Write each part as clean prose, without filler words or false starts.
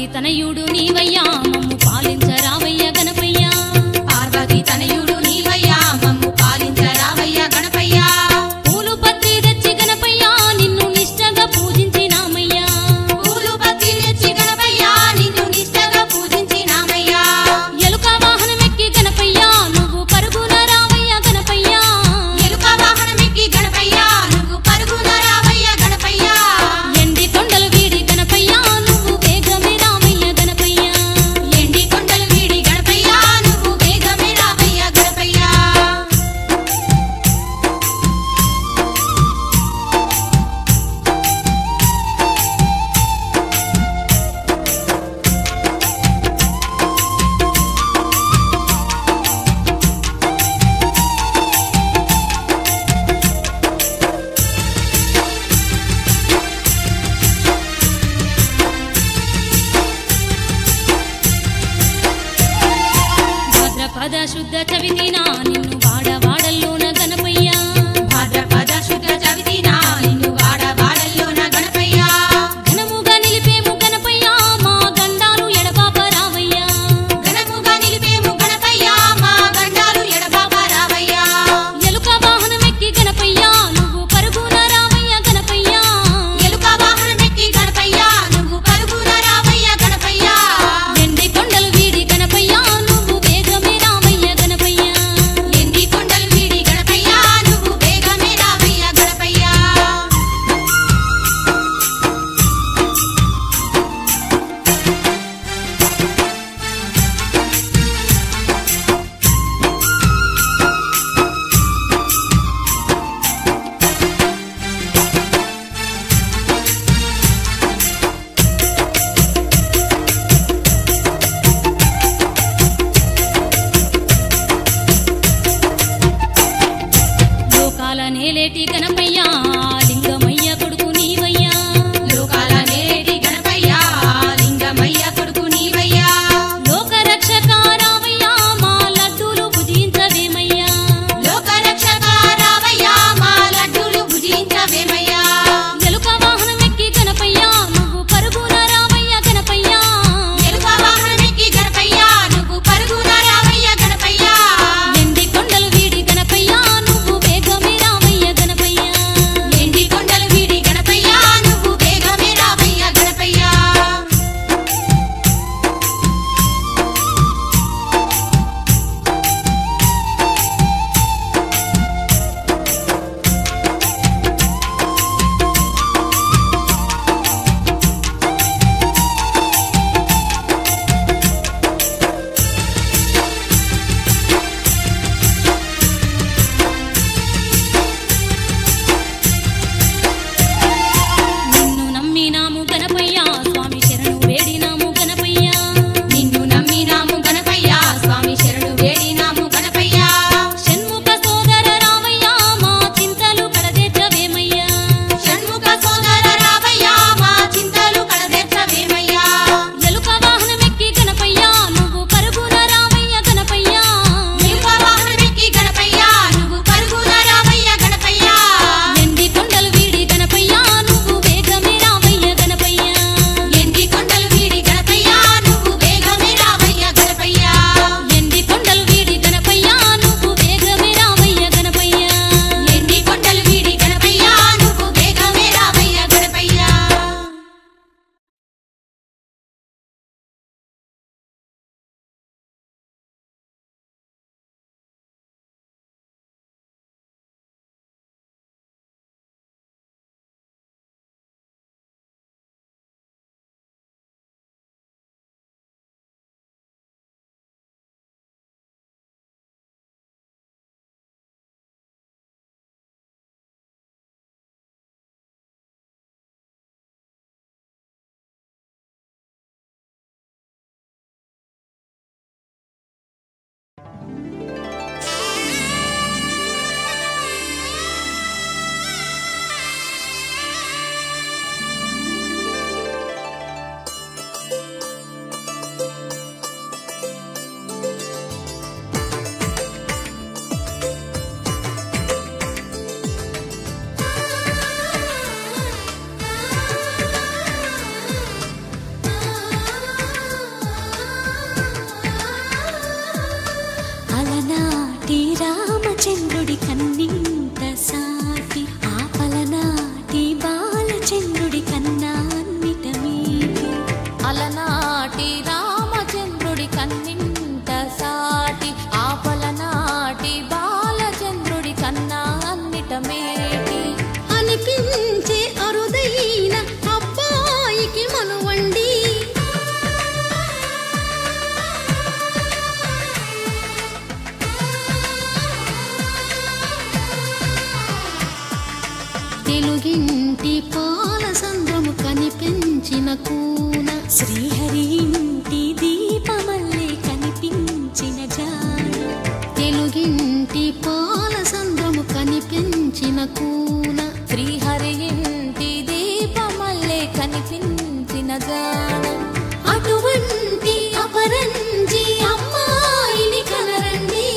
పార్వతీ తనయుడు నీవయ్యా మమ్ము పాలించరావయ్య గణపయ్య పార్వతీ తనయుడు నీవయ్యా మమ్ము పాలించరావయ్య గణపయ్య పూలు పత్రి తెచ్చి గణపయ్య నిన్ను నిష్టగా పూజించినామయ్యా పూలు పత్రి తెచ్చి గణపయ్య నిన్ను నిష్టగా పూజించినామయ్యా ఎలుక వాహనమెక్కి గణపయ్య నువ్వు పరుగున రావయ్య గణపయ్య ఎలుక వాహనమెక్కి గణపయ్య నువ్వు పరుగున రావయ్య గణపయ్య ఎండి కొండలు వీడి గణపయ్య నువ్వు వేగమే రావయ్య గణపయ్య ఎండి కొండలు వీడి కూన శ్రీహరి ఇంటి దీపమల్లే కనిపించిన జాన తెలుగింటి పాల సంద్రము కనిపించిన కూన శ్రీహరి ఇంటి దీపమల్లే కనిపించిన జాన అటువంటి అపరంజి అమ్మాయిని కనరండి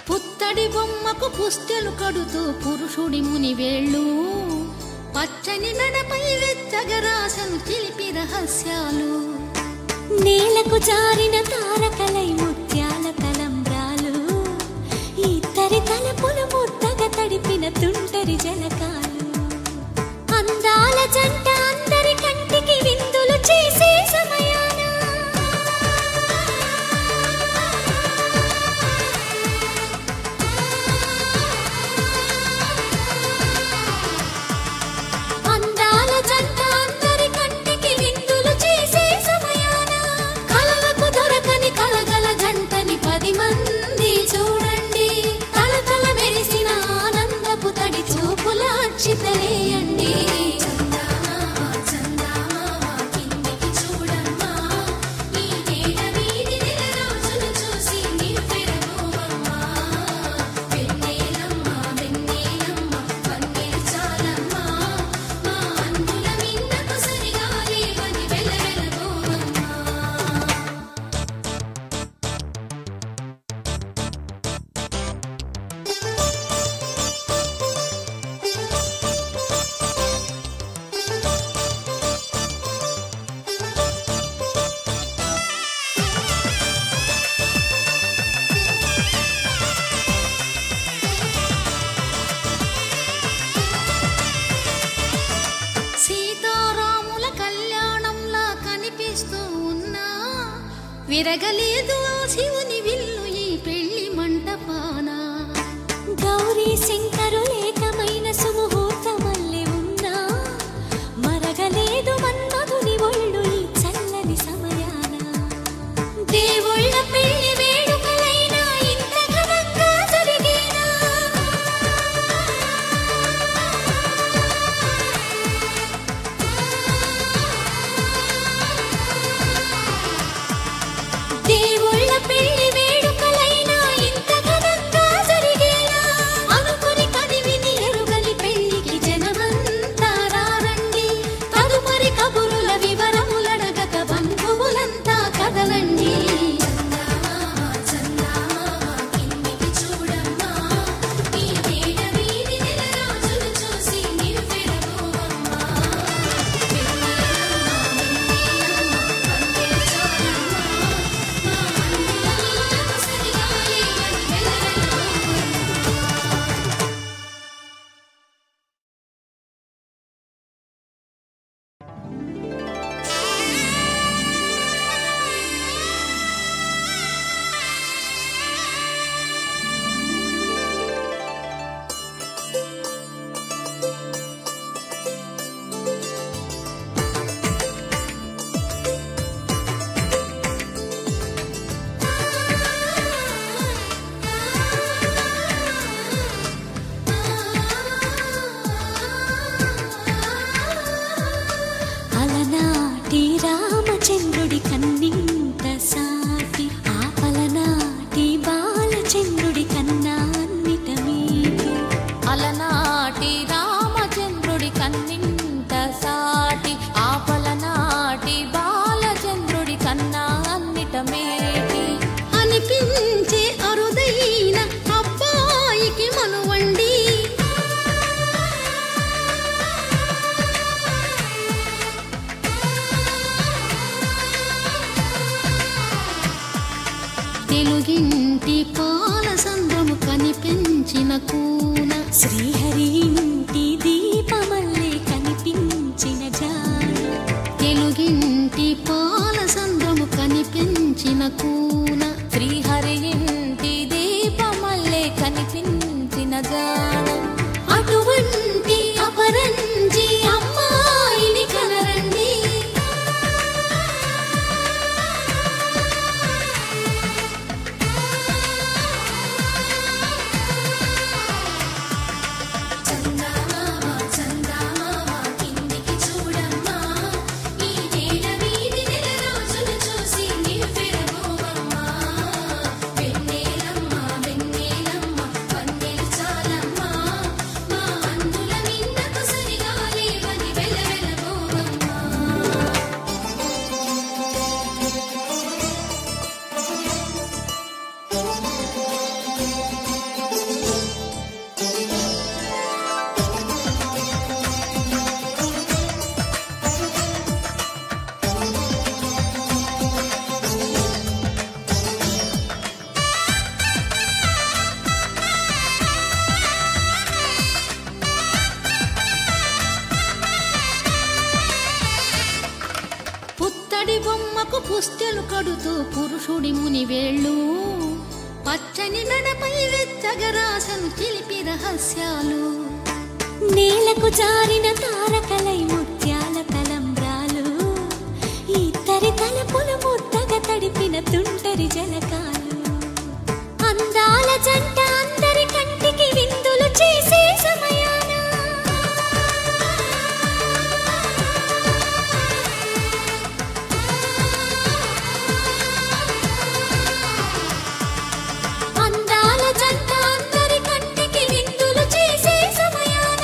పుత్తడి బొమ్మకు పుస్తెలు కడుతూ పురుషుడి ముని వేళ్ళు పచ్చని మెడపై వెచ్చగరాసను చిలిపి రహస్యాలు నేలకు జారిన తారకలై ముత్యాల తలంబ్రాలు ఇద్దరి తలపులు ముద్దగా తడిపిన తుంటరి జలకాలు అందాల జంట అందరి కంటికి విందులు చేసే సమయాన విరగలేదు ఆ శివుని విల్లు ఈ పెళ్లి మంటపాన గౌరీ శంకరులేకమైన సుముహూర్తమల్లె ఉన్నా మరగలేదు మన్మధుని ఒళ్ళు ఈ చల్లని సమయాన దేవుళ్ళ పెళ్లి వేడుకలైనా ఇంత ఘనంగా జరిగేనా దేవుళ్ళ పెళ్లి వేడుకలైనా ఇంత ఘనంగా జరిగేనా అనుకుని కదివిని ఎరుగని పెళ్లికి జనమంతా రారండి తదుపరి కబురుల వివరములడగక బంధువులంతా కదలండి రామచంద్రుడి కన్నింత సాటి ఆపలనాటి బాలచంద్రుడి కన్నా అన్నిట మీది అలనాటి రామచంద్రుడి కన్నింత సాటి ఆపలనా తెలుగింటి పాల సంద్రము కనిపించిన కూన శ్రీహరి ఇంటి దీపమల్లే కనిపించిన జాన తెలుగింటి పాల సంద్రము కనిపించిన కూన శ్రీహరి ఇంటి దీపమల్లే కనిపించిన జాన అటువంటి అపరంజి అమ్మాయిని కనరండి పుత్తడి బొమ్మకు పుస్తెలు కడుతూ పురుషుడి ముని వేళ్ళు పచ్చని నడపై వెచ్చగరాసను చిలిపి రహస్యాలు నేలకు జారిన తారకలై ముత్యాల తలంబ్రాలు ఇద్దరి తలపులు ముద్దగా తడిపిన తుంటరి జలకాలు అందాల జంట అందరి కంటికి విందులు చేసే సమయాన అందాల జంట అందరి కంటికి విందులు చేసే సమయాన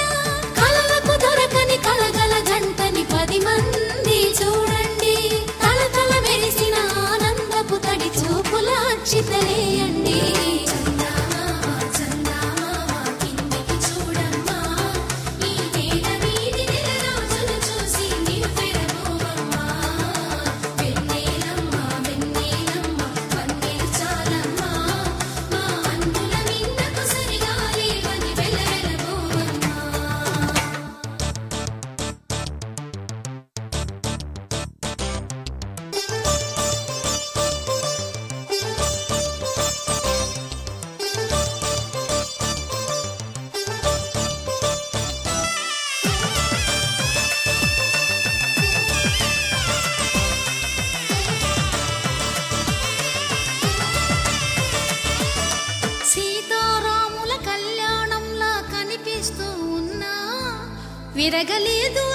కలలకు దొరకని కలగల జంటని 10 మంది చూడండి తలతల మెరిసిన ఆనందపు తడి చూపుల అచ్చితలేయండి సీతారాముల కళ్యాణంలా కనిపిస్తూ ఉన్నా విరగలేదు